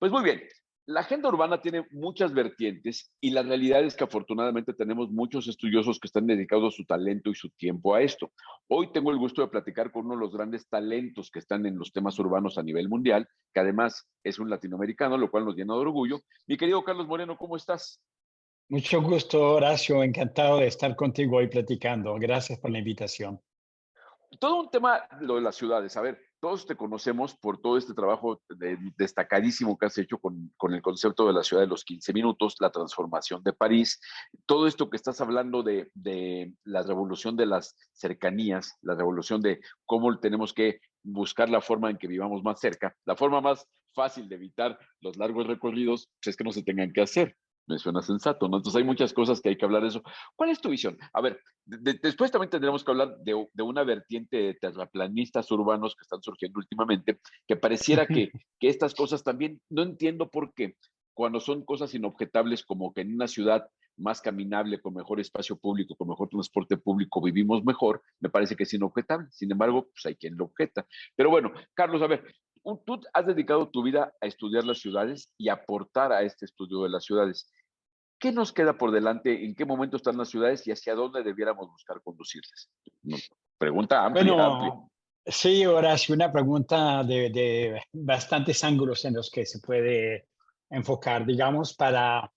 Pues muy bien, la agenda urbana tiene muchas vertientes y la realidad es que afortunadamente tenemos muchos estudiosos que están dedicados su talento y su tiempo a esto. Hoy tengo el gusto de platicar con uno de los grandes talentos que están en los temas urbanos a nivel mundial, que además es un latinoamericano, lo cual nos llena de orgullo. Mi querido Carlos Moreno, ¿cómo estás? Mucho gusto, Horacio. Encantado de estar contigo hoy platicando. Gracias por la invitación. Todo un tema, lo de las ciudades. A ver, todos te conocemos por todo este trabajo destacadísimo que has hecho con el concepto de la ciudad de los 15 minutos, la transformación de París, todo esto que estás hablando de la revolución de las cercanías, la revolución de cómo tenemos que buscar la forma en que vivamos más cerca. La forma más fácil de evitar los largos recorridos pues, es que no se tengan que hacer. Me suena sensato, ¿no? Entonces hay muchas cosas que hay que hablar de eso. ¿Cuál es tu visión? A ver, después también tendremos que hablar de una vertiente de terraplanistas urbanos que están surgiendo últimamente, que pareciera que estas cosas también, no entiendo por qué, cuando son cosas inobjetables como que en una ciudad más caminable, con mejor espacio público, con mejor transporte público, vivimos mejor, me parece que es inobjetable. Sin embargo, pues hay quien lo objeta. Pero bueno, Carlos, a ver, tú has dedicado tu vida a estudiar las ciudades y aportar a este estudio de las ciudades. ¿Qué nos queda por delante? ¿En qué momento están las ciudades y hacia dónde debiéramos buscar conducirlas? Pregunta amplia, amplia. Bueno, sí, Horacio, una pregunta de bastantes ángulos en los que se puede enfocar, digamos, para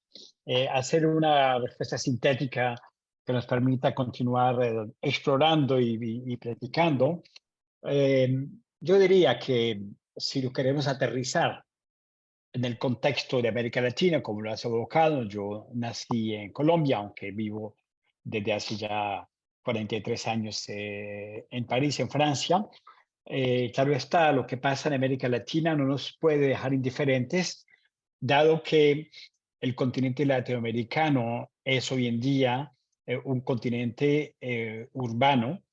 hacer una respuesta sintética que nos permita continuar explorando y platicando. Eh, yo diría que si lo queremos aterrizar en el contexto de América Latina, como lo has evocado, yo nací en Colombia, aunque vivo desde hace ya 43 años en París, en Francia. Claro está, lo que pasa en América Latina no nos puede dejar indiferentes, dado que el continente latinoamericano es hoy en día un continente urbano,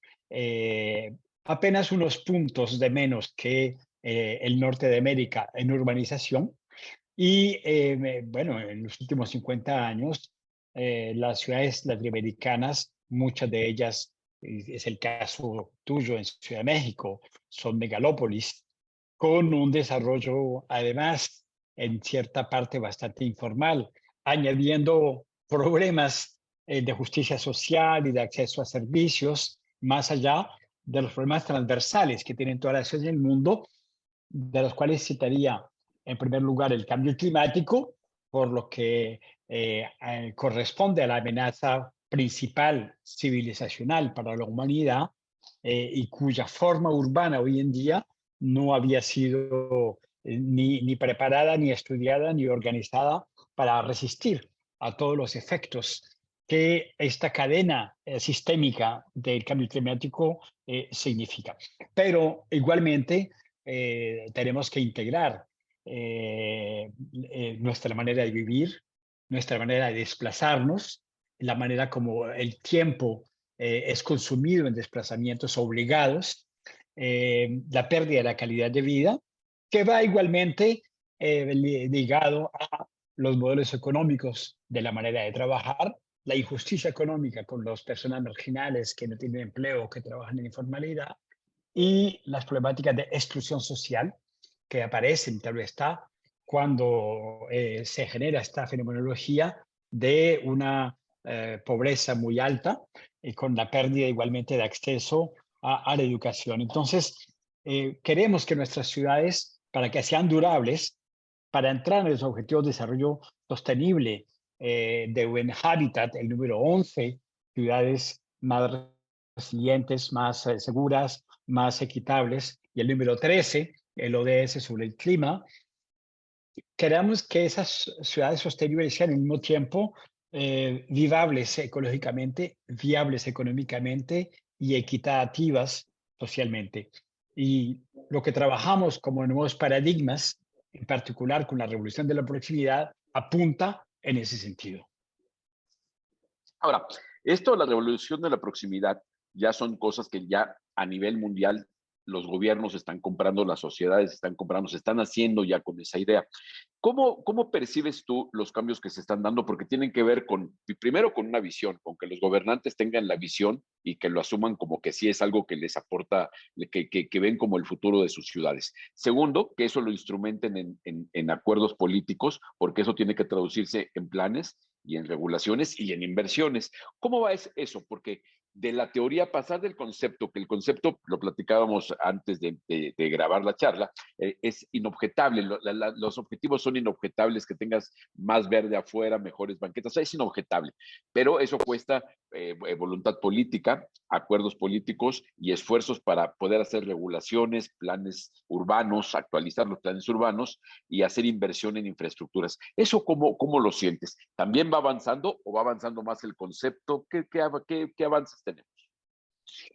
apenas unos puntos de menos que el norte de América en urbanización. Y bueno, en los últimos 50 años, las ciudades latinoamericanas, muchas de ellas, y es el caso tuyo en Ciudad de México, son megalópolis, con un desarrollo además en cierta parte bastante informal, añadiendo problemas de justicia social y de acceso a servicios, más allá de los problemas transversales que tienen todas las ciudades del mundo, de los cuales citaría en primer lugar el cambio climático, por lo que corresponde a la amenaza principal civilizacional para la humanidad y cuya forma urbana hoy en día no había sido ni preparada, ni estudiada, ni organizada para resistir a todos los efectos que esta cadena sistémica del cambio climático significa. Pero igualmente tenemos que integrar nuestra manera de vivir, nuestra manera de desplazarnos, la manera como el tiempo es consumido en desplazamientos obligados, la pérdida de la calidad de vida, que va igualmente ligado a los modelos económicos de la manera de trabajar, la injusticia económica con las personas marginales que no tienen empleo, que trabajan en informalidad, y las problemáticas de exclusión social que aparecen, tal vez está, cuando se genera esta fenomenología de una pobreza muy alta y con la pérdida igualmente de acceso a la educación. Entonces, queremos que nuestras ciudades, para que sean durables, para entrar en los objetivos de desarrollo sostenible de UN Habitat, el número 11, ciudades más resilientes, más seguras, más equitables, y el número 13, el ODS sobre el clima, queremos que esas ciudades sostenibles sean al mismo tiempo vivables ecológicamente, viables económicamente y equitativas socialmente. Y lo que trabajamos como nuevos paradigmas, en particular con la revolución de la proximidad, apunta en ese sentido. Ahora, esto, la revolución de la proximidad, ya son cosas que ya a nivel mundial los gobiernos están comprando, las sociedades están comprando, se están haciendo ya con esa idea. ¿Cómo percibes tú los cambios que se están dando? Porque tienen que ver con, primero, con una visión, con que los gobernantes tengan la visión y que lo asuman como que sí es algo que les aporta, que ven como el futuro de sus ciudades. Segundo, que eso lo instrumenten en acuerdos políticos, porque eso tiene que traducirse en planes y en regulaciones y en inversiones. ¿Cómo va eso? Porque de la teoría pasar del concepto, que el concepto lo platicábamos antes de grabar la charla, es inobjetable, los objetivos son inobjetables, que tengas más verde afuera, mejores banquetas, o sea, es inobjetable, pero eso cuesta voluntad política, acuerdos políticos y esfuerzos para poder hacer regulaciones, planes urbanos, actualizar los planes urbanos y hacer inversión en infraestructuras. ¿Eso cómo lo sientes? ¿También va avanzando o va avanzando más el concepto? ¿Qué avances tenemos?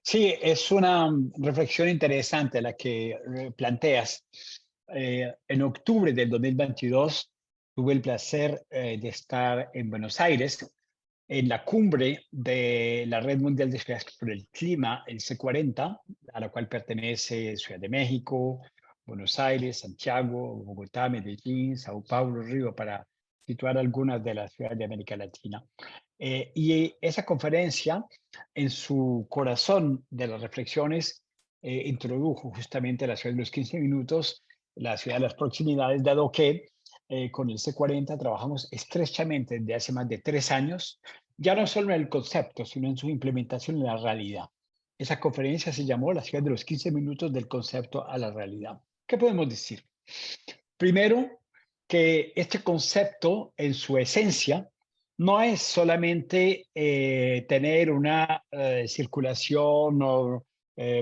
Sí, es una reflexión interesante la que planteas. En octubre del 2022 tuve el placer de estar en Buenos Aires en la cumbre de la Red Mundial de Ciudades por el Clima, el C40, a la cual pertenece Ciudad de México, Buenos Aires, Santiago, Bogotá, Medellín, Sao Paulo, Río, para situar algunas de las ciudades de América Latina. Y esa conferencia, en su corazón de las reflexiones, introdujo justamente la ciudad de los 15 minutos, la ciudad de las proximidades, dado que con el C40 trabajamos estrechamente desde hace más de 3 años, ya no solo en el concepto, sino en su implementación en la realidad. Esa conferencia se llamó La ciudad de los 15 minutos del concepto a la realidad. ¿Qué podemos decir? Primero, que este concepto en su esencia no es solamente tener una circulación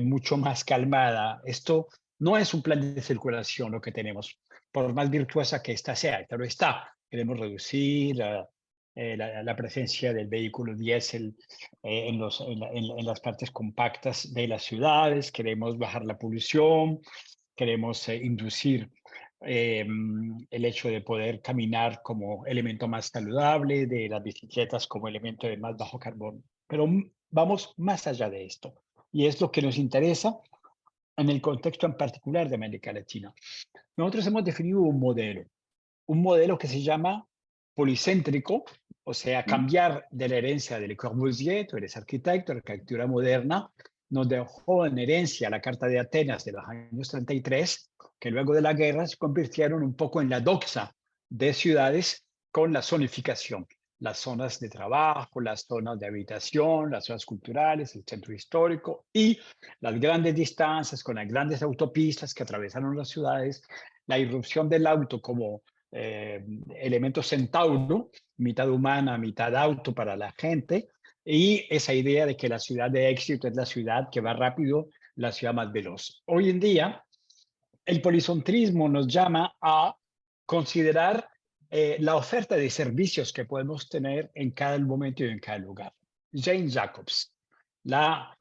mucho más calmada. Esto no es un plan de circulación lo que tenemos, por más virtuosa que ésta sea, pero está. Queremos reducir la presencia del vehículo diésel en las partes compactas de las ciudades, queremos bajar la polución, queremos inducir el hecho de poder caminar como elemento más saludable, de las bicicletas como elemento de más bajo carbono. Pero vamos más allá de esto. Y es lo que nos interesa en el contexto en particular de América Latina. Nosotros hemos definido un modelo que se llama policéntrico, o sea, ¿Mm? cambiar de la herencia de Le Corbusier, tú eres arquitecto, la arquitectura moderna, nos dejó en herencia la Carta de Atenas de los años 33, que luego de la guerra se convirtieron un poco en la doxa de ciudades con la zonificación. Las zonas de trabajo, las zonas de habitación, las zonas culturales, el centro histórico y las grandes distancias con las grandes autopistas que atravesaron las ciudades, la irrupción del auto como eh, elemento centauro, mitad humana, mitad auto para la gente, y esa idea de que la ciudad de éxito es la ciudad que va rápido, la ciudad más veloz. Hoy en día, el policentrismo nos llama a considerar la oferta de servicios que podemos tener en cada momento y en cada lugar. Jane Jacobs, la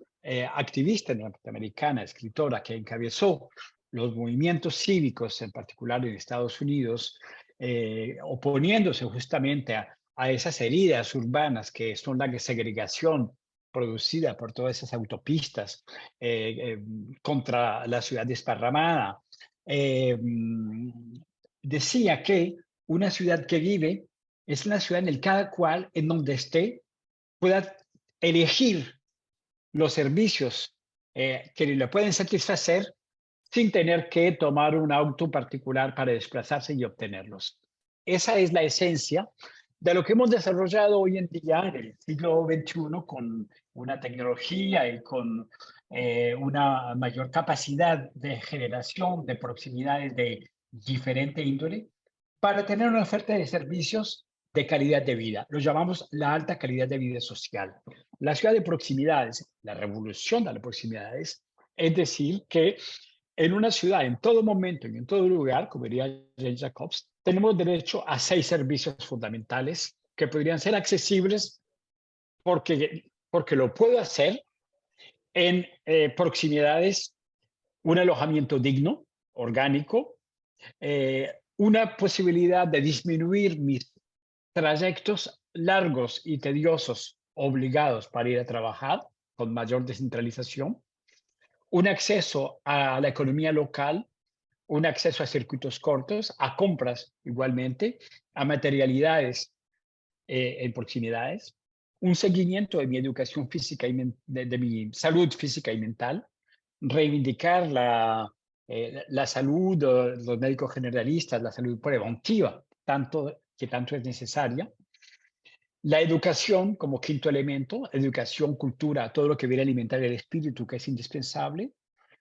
activista norteamericana, escritora que encabezó los movimientos cívicos, en particular en Estados Unidos, oponiéndose justamente a esas heridas urbanas que son la segregación producida por todas esas autopistas contra la ciudad desparramada. Eh, Decía que una ciudad que vive es una ciudad en la que cada cual, en donde esté, pueda elegir los servicios que le pueden satisfacer sin tener que tomar un auto particular para desplazarse y obtenerlos. Esa es la esencia de lo que hemos desarrollado hoy en día en el siglo XXI con una tecnología y con una mayor capacidad de generación de proximidades de diferente índole para tener una oferta de servicios de calidad de vida. Lo llamamos la alta calidad de vida social. La ciudad de proximidades, la revolución de las proximidades, es decir, que en una ciudad, en todo momento y en todo lugar, como diría Jane Jacobs, tenemos derecho a 6 servicios fundamentales que podrían ser accesibles porque lo puedo hacer en proximidades, un alojamiento digno, orgánico, una posibilidad de disminuir mis trayectos largos y tediosos obligados para ir a trabajar con mayor descentralización, un acceso a la economía local un acceso a circuitos cortos, a compras igualmente, a materialidades en proximidades, un seguimiento de mi educación física y de mi salud física y mental, reivindicar la salud, los médicos generalistas, la salud preventiva, que tanto es necesaria. La educación como quinto elemento, educación, cultura, todo lo que viene a alimentar el espíritu, que es indispensable.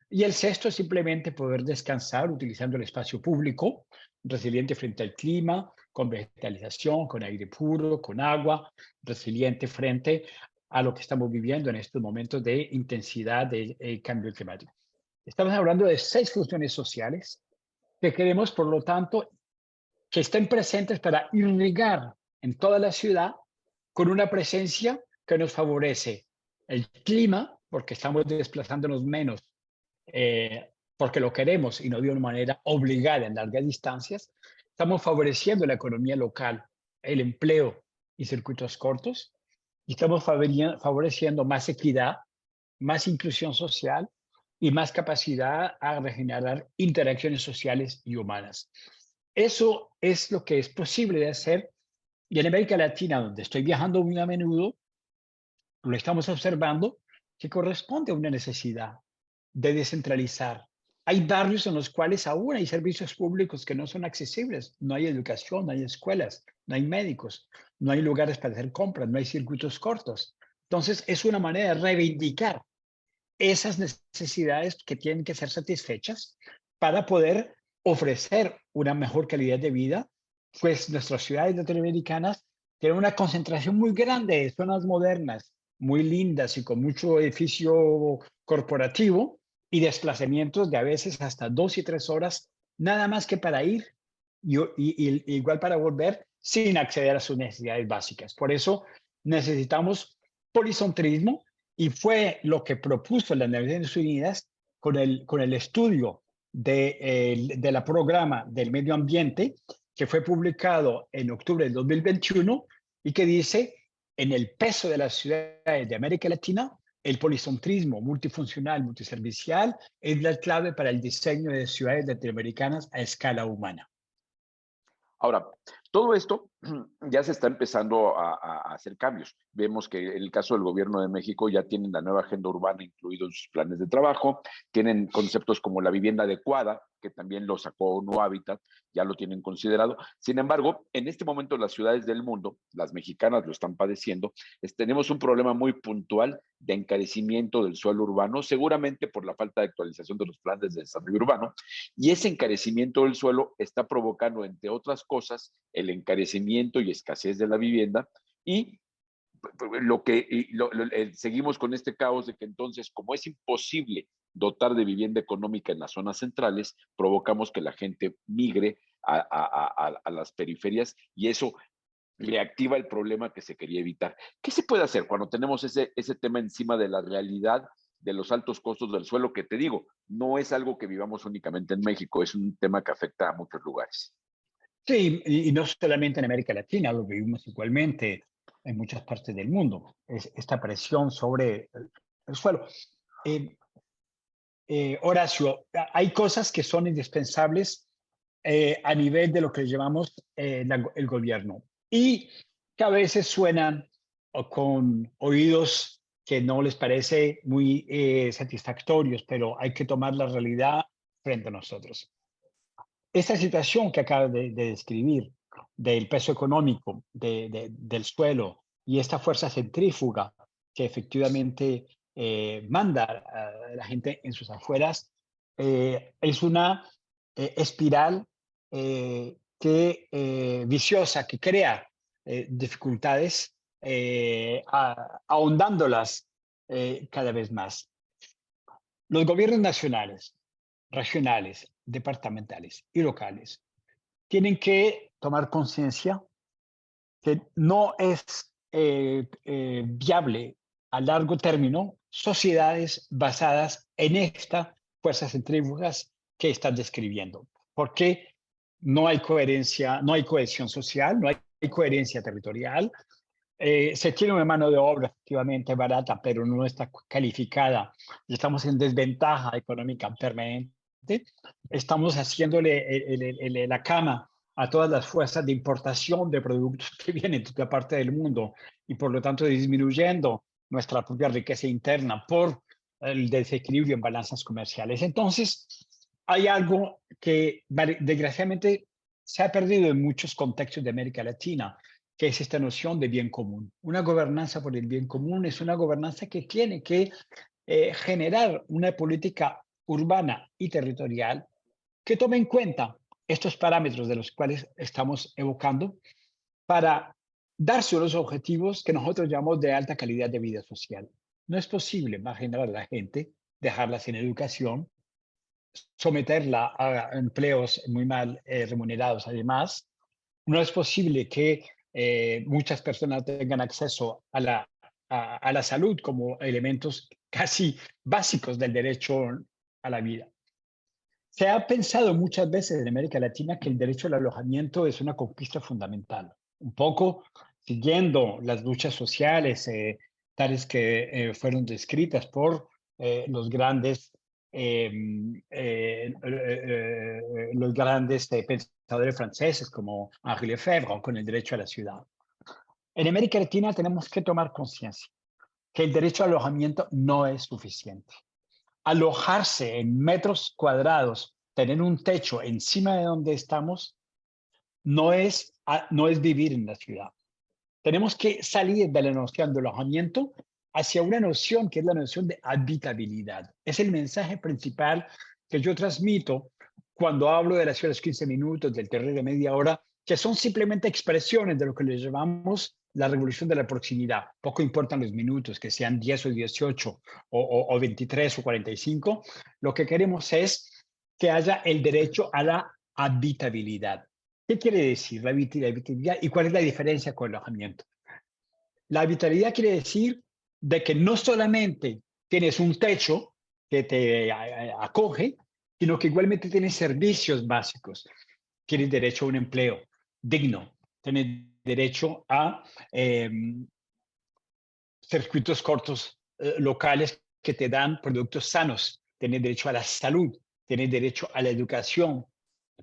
Y el sexto es simplemente poder descansar utilizando el espacio público, resiliente frente al clima, con vegetalización, con aire puro, con agua, resiliente frente a lo que estamos viviendo en estos momentos de intensidad del cambio climático. Estamos hablando de 6 funciones sociales que queremos, por lo tanto, que estén presentes para irrigar en toda la ciudad con una presencia que nos favorece el clima, porque estamos desplazándonos menos porque lo queremos y no de una manera obligada en largas distancias, estamos favoreciendo la economía local, el empleo y circuitos cortos, y estamos favoreciendo más equidad, más inclusión social y más capacidad a regenerar interacciones sociales y humanas. Eso es lo que es posible de hacer y en América Latina, donde estoy viajando muy a menudo, lo estamos observando que corresponde a una necesidad de descentralizar. Hay barrios en los cuales aún hay servicios públicos que no son accesibles. No hay educación, no hay escuelas, no hay médicos, no hay lugares para hacer compras, no hay circuitos cortos. Entonces, es una manera de reivindicar esas necesidades que tienen que ser satisfechas para poder ofrecer una mejor calidad de vida, pues nuestras ciudades latinoamericanas tienen una concentración muy grande de zonas modernas, muy lindas y con mucho edificio corporativo y desplazamientos de a veces hasta 2 y 3 horas, nada más que para ir y igual para volver sin acceder a sus necesidades básicas. Por eso necesitamos policentrismo y fue lo que propuso las Naciones Unidas con el estudio de la programa del medio ambiente que fue publicado en octubre del 2021 y que dice, en el peso de las ciudades de América Latina, el policentrismo multifuncional, multiservicial es la clave para el diseño de ciudades latinoamericanas a escala humana. Ahora, todo esto ya se está empezando a hacer cambios. Vemos que en el caso del gobierno de México ya tienen la nueva agenda urbana incluido en sus planes de trabajo, tienen conceptos como la vivienda adecuada, que también lo sacó No Hábitat, ya lo tienen considerado. Sin embargo, en este momento las ciudades del mundo, las mexicanas lo están padeciendo, tenemos un problema muy puntual de encarecimiento del suelo urbano, seguramente por la falta de actualización de los planes de desarrollo urbano, y ese encarecimiento del suelo está provocando, entre otras cosas, el encarecimiento y escasez de la vivienda y seguimos con este caos de que entonces, como es imposible dotar de vivienda económica en las zonas centrales, provocamos que la gente migre a las periferias y eso reactiva el problema que se quería evitar. ¿Qué se puede hacer cuando tenemos ese tema encima de la realidad de los altos costos del suelo? Que te digo, no es algo que vivamos únicamente en México, es un tema que afecta a muchos lugares. Sí, y no solamente en América Latina, lo vivimos igualmente en muchas partes del mundo, es esta presión sobre el suelo. Eh, Horacio, hay cosas que son indispensables a nivel de lo que llamamos el gobierno y que a veces suenan con oídos que no les parece muy satisfactorios, pero hay que tomar la realidad frente a nosotros. Esta situación que acabas de describir, del peso económico del suelo y esta fuerza centrífuga que efectivamente manda a la gente en sus afueras, es una espiral viciosa que crea dificultades, ahondándolas cada vez más. Los gobiernos nacionales, regionales, departamentales y locales tienen que tomar conciencia que no es viable a largo término sociedades basadas en estas fuerzas centrífugas que estás describiendo, porque no hay coherencia, no hay cohesión social, no hay coherencia territorial. Se tiene una mano de obra efectivamente barata, pero no está calificada y estamos en desventaja económica permanente estamos haciéndole la cama a todas las fuerzas de importación de productos que vienen de otra parte del mundo y por lo tanto disminuyendo nuestra propia riqueza interna por el desequilibrio en balanzas comerciales. Entonces, hay algo que desgraciadamente se ha perdido en muchos contextos de América Latina, que es esta noción de bien común. Una gobernanza por el bien común es una gobernanza que tiene que generar una política urbana y territorial que tome en cuenta estos parámetros de los cuales estamos evocando para darse unos objetivos que nosotros llamamos de alta calidad de vida social. No es posible marginar a la gente, dejarla sin educación, someterla a empleos muy mal remunerados además. No es posible que muchas personas tengan acceso a la salud como elementos casi básicos del derecho a la vida. Se ha pensado muchas veces en América Latina que el derecho al alojamiento es una conquista fundamental, un poco siguiendo las luchas sociales, tales que fueron descritas por los grandes, pensadores franceses como Henri Lefebvre, con el derecho a la ciudad. En América Latina tenemos que tomar conciencia que el derecho al alojamiento no es suficiente. Alojarse en metros cuadrados, tener un techo encima de donde estamos, no es vivir en la ciudad. Tenemos que salir de la noción de alojamiento hacia una noción que es la noción de habitabilidad. Es el mensaje principal que yo transmito cuando hablo de la ciudad de los 15 minutos, del terreno de media hora, que son simplemente expresiones de lo que le llamamos la revolución de la proximidad. Poco importan los minutos, que sean 10 o 18 o 23 o 45. Lo que queremos es que haya el derecho a la habitabilidad. ¿Qué quiere decir la habitabilidad y cuál es la diferencia con el alojamiento? La habitabilidad quiere decir de que no solamente tienes un techo que te acoge, sino que igualmente tienes servicios básicos. Tienes derecho a un empleo digno, tienes derecho a circuitos cortos locales que te dan productos sanos, tienes derecho a la salud, tienes derecho a la educación,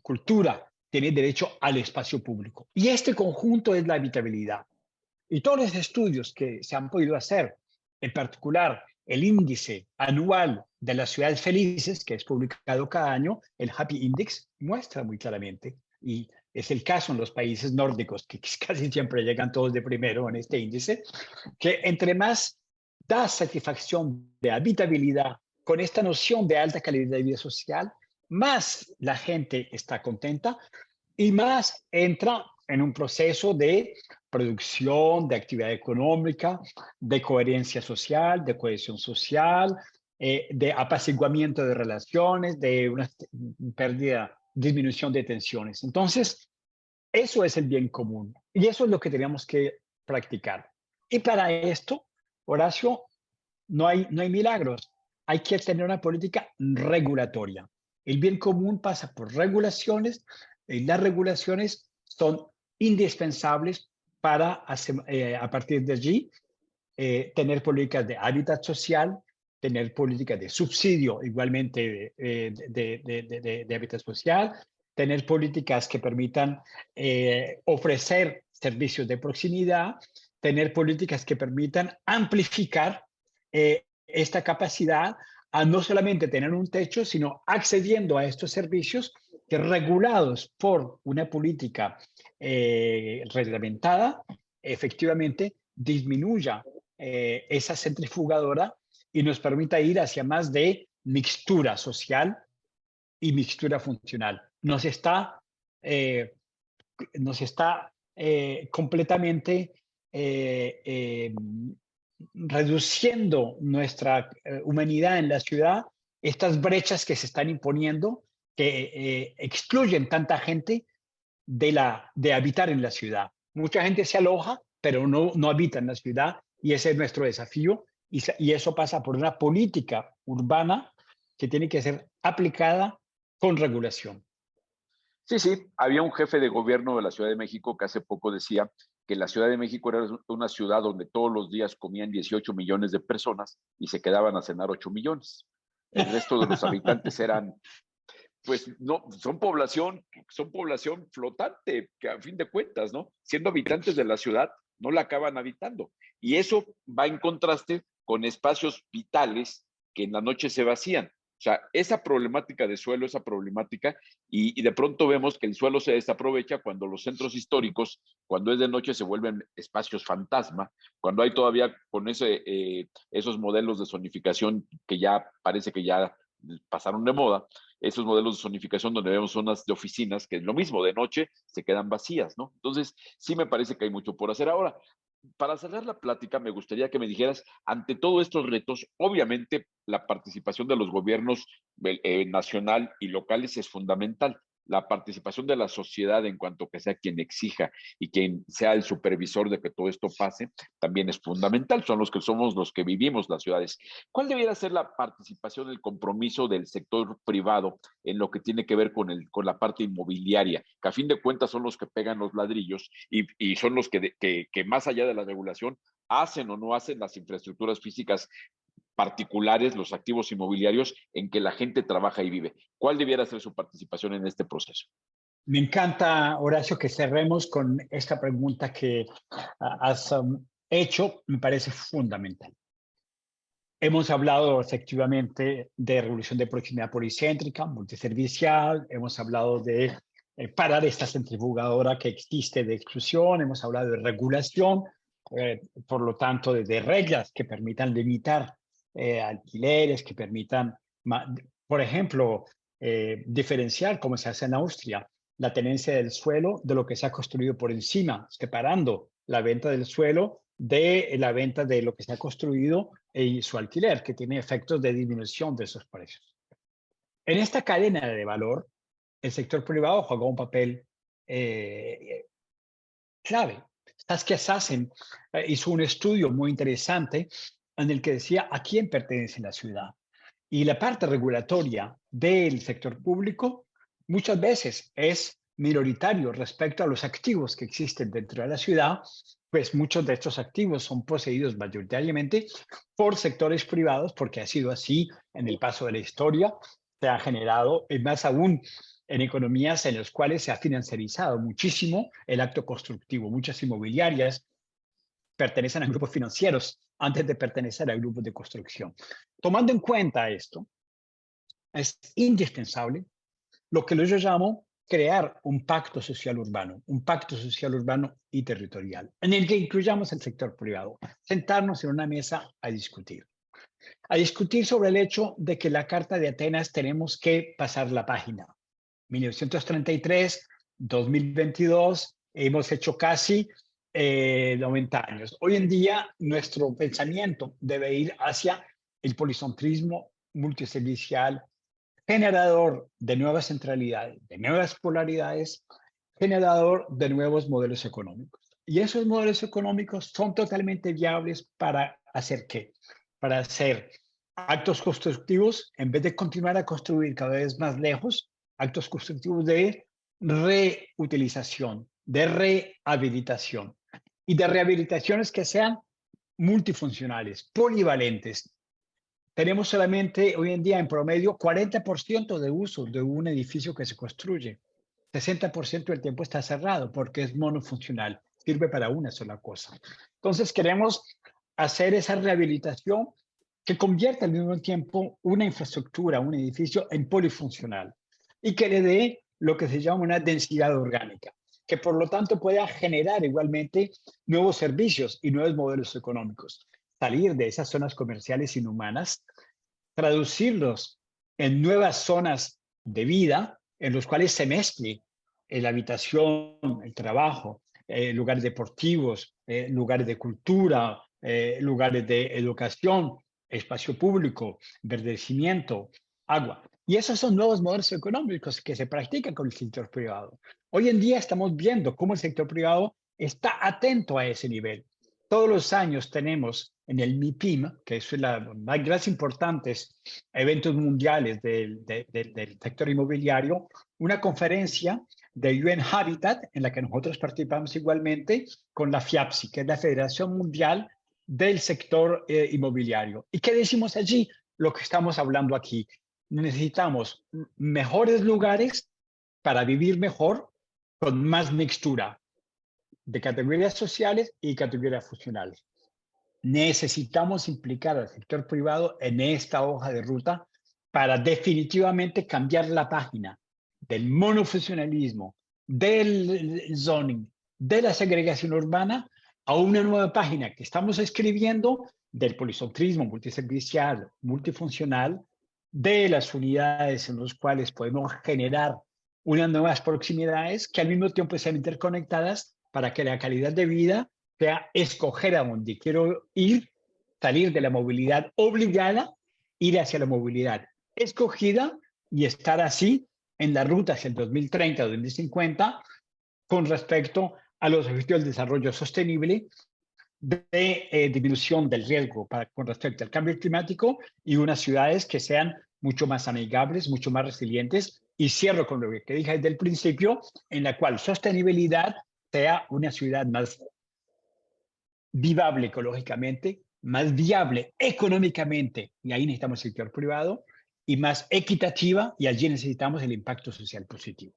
cultura, tienes derecho al espacio público. Y este conjunto es la habitabilidad. Y todos los estudios que se han podido hacer, en particular el índice anual de las ciudades felices, que es publicado cada año, el Happy Index, muestra muy claramente, y es el caso en los países nórdicos, que casi siempre llegan todos de primero en este índice, que entre más da satisfacción de habitabilidad con esta noción de alta calidad de vida social, más la gente está contenta y más entra en un proceso de producción, de actividad económica, de coherencia social, de cohesión social, de apaciguamiento de relaciones, de una pérdida, disminución de tensiones. Entonces, eso es el bien común y eso es lo que tenemos que practicar. Y para esto, Horacio, no hay milagros. Hay que tener una política regulatoria. El bien común pasa por regulaciones y las regulaciones son indispensables para, a partir de allí, tener políticas de hábitat social, tener políticas de subsidio igualmente de hábitat social, tener políticas que permitan ofrecer servicios de proximidad, tener políticas que permitan amplificar esta capacidad a no solamente tener un techo, sino accediendo a estos servicios que regulados por una política reglamentada, efectivamente disminuya esa centrifugadora y nos permita ir hacia más de mixtura social y mixtura funcional. Nos está completamente reduciendo nuestra humanidad en la ciudad, estas brechas que se están imponiendo, que excluyen tanta gente de habitar en la ciudad. Mucha gente se aloja, pero no habita en la ciudad y ese es nuestro desafío y eso pasa por una política urbana que tiene que ser aplicada con regulación. Sí, sí, había un jefe de gobierno de la Ciudad de México que hace poco decía que la Ciudad de México era una ciudad donde todos los días comían 18 millones de personas y se quedaban a cenar 8 millones. El resto de los habitantes eran pues no, son población flotante, que a fin de cuentas, ¿no? Siendo habitantes de la ciudad, no la acaban habitando. Y eso va en contraste con espacios vitales que en la noche se vacían. O sea, esa problemática de suelo, esa problemática, y de pronto vemos que el suelo se desaprovecha cuando los centros históricos, cuando es de noche, se vuelven espacios fantasma, cuando hay todavía con esos modelos de zonificación que ya parece que ya pasaron de moda, esos modelos de zonificación donde vemos zonas de oficinas que es lo mismo, de noche se quedan vacías, ¿no? Entonces, sí me parece que hay mucho por hacer. Ahora, para cerrar la plática, me gustaría que me dijeras, ante todos estos retos, obviamente la participación de los gobiernos nacional y locales es fundamental. La participación de la sociedad en cuanto que sea quien exija y quien sea el supervisor de que todo esto pase, también es fundamental. Son los que somos los que vivimos las ciudades. ¿Cuál debiera ser la participación, el compromiso del sector privado en lo que tiene que ver con la parte inmobiliaria, que a fin de cuentas son los que pegan los ladrillos y son los que más allá de la regulación hacen o no hacen las infraestructuras físicas particulares, los activos inmobiliarios en que la gente trabaja y vive? ¿Cuál debiera ser su participación en este proceso? Me encanta, Horacio, que cerremos con esta pregunta que has hecho, me parece fundamental. Hemos hablado efectivamente de revolución de proximidad policéntrica, multiservicial, hemos hablado de parar esta centrifugadora que existe de exclusión, hemos hablado de regulación, por lo tanto de reglas que permitan limitar alquileres, que permitan, por ejemplo, diferenciar, como se hace en Austria, la tenencia del suelo de lo que se ha construido por encima, separando la venta del suelo de la venta de lo que se ha construido y su alquiler, que tiene efectos de disminución de esos precios. En esta cadena de valor, el sector privado juega un papel clave. Saskia Sassen hizo un estudio muy interesante en el que decía a quién pertenece la ciudad. Y la parte regulatoria del sector público muchas veces es minoritario respecto a los activos que existen dentro de la ciudad, pues muchos de estos activos son poseídos mayoritariamente por sectores privados, porque ha sido así en el paso de la historia, se ha generado, y más aún en economías en las cuales se ha financiarizado muchísimo el acto constructivo. Muchas inmobiliarias pertenecen a grupos financieros antes de pertenecer a grupos de construcción. Tomando en cuenta esto, es indispensable lo que yo llamo crear un pacto social urbano y territorial, en el que incluyamos el sector privado, sentarnos en una mesa a discutir sobre el hecho de que la Carta de Atenas tenemos que pasar la página. 1933, 2022, hemos hecho casi 90 años. Hoy en día, nuestro pensamiento debe ir hacia el policentrismo multiservicial, generador de nuevas centralidades, de nuevas polaridades, generador de nuevos modelos económicos. Y esos modelos económicos son totalmente viables para hacer ¿qué? Para hacer actos constructivos, en vez de continuar a construir cada vez más lejos, actos constructivos de reutilización, de rehabilitación y de rehabilitaciones que sean multifuncionales, polivalentes. Tenemos solamente hoy en día en promedio 40% de uso de un edificio que se construye. 60% del tiempo está cerrado porque es monofuncional, sirve para una sola cosa. Entonces queremos hacer esa rehabilitación que convierta al mismo tiempo una infraestructura, un edificio en polifuncional y que le dé lo que se llama una densidad orgánica, que por lo tanto pueda generar igualmente nuevos servicios y nuevos modelos económicos. Salir de esas zonas comerciales inhumanas, traducirlos en nuevas zonas de vida en los cuales se mezcle la habitación, el trabajo, lugares deportivos, lugares de cultura, lugares de educación, espacio público, verdecimiento, agua. Y esos son nuevos modelos económicos que se practican con el sector privado. Hoy en día estamos viendo cómo el sector privado está atento a ese nivel. Todos los años tenemos en el MIPIM, que es una de las más importantes eventos mundiales del sector inmobiliario, una conferencia de UN Habitat en la que nosotros participamos igualmente con la FIAPSI, que es la Federación Mundial del Sector Inmobiliario. ¿Y qué decimos allí? Lo que estamos hablando aquí. necesitamos mejores lugares para vivir mejor, con más mixtura de categorías sociales y categorías funcionales. Necesitamos implicar al sector privado en esta hoja de ruta para definitivamente cambiar la página del monofuncionalismo, del zoning, de la segregación urbana a una nueva página que estamos escribiendo del policentrismo multiservicial, multifuncional, de las unidades en las cuales podemos generar unas nuevas proximidades que al mismo tiempo sean interconectadas para que la calidad de vida sea escoger a dónde quiero ir, salir de la movilidad obligada, ir hacia la movilidad escogida y estar así en la ruta hacia el 2030 o 2050 con respecto a los objetivos de desarrollo sostenible de disminución del riesgo con respecto al cambio climático y unas ciudades que sean mucho más amigables, mucho más resilientes. Y cierro con lo que dije desde el principio, en la cual sostenibilidad sea una ciudad más vivable ecológicamente, más viable económicamente, y ahí necesitamos el sector privado, y más equitativa, y allí necesitamos el impacto social positivo.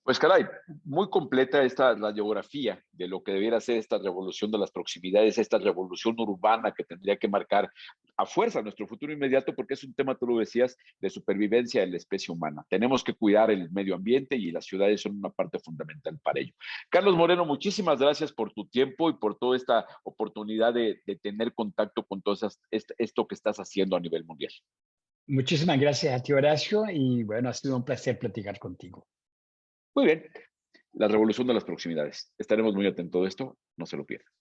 Pues caray, muy completa la geografía de lo que debiera ser esta revolución de las proximidades, esta revolución urbana que tendría que marcar a fuerza nuestro futuro inmediato, porque es un tema, tú lo decías, de supervivencia de la especie humana. Tenemos que cuidar el medio ambiente y las ciudades son una parte fundamental para ello. Carlos Moreno, muchísimas gracias por tu tiempo y por toda esta oportunidad de tener contacto con todo esto que estás haciendo a nivel mundial. Muchísimas gracias a ti, Horacio, y bueno, ha sido un placer platicar contigo. Muy bien, la revolución de las proximidades. Estaremos muy atentos a esto, no se lo pierdan.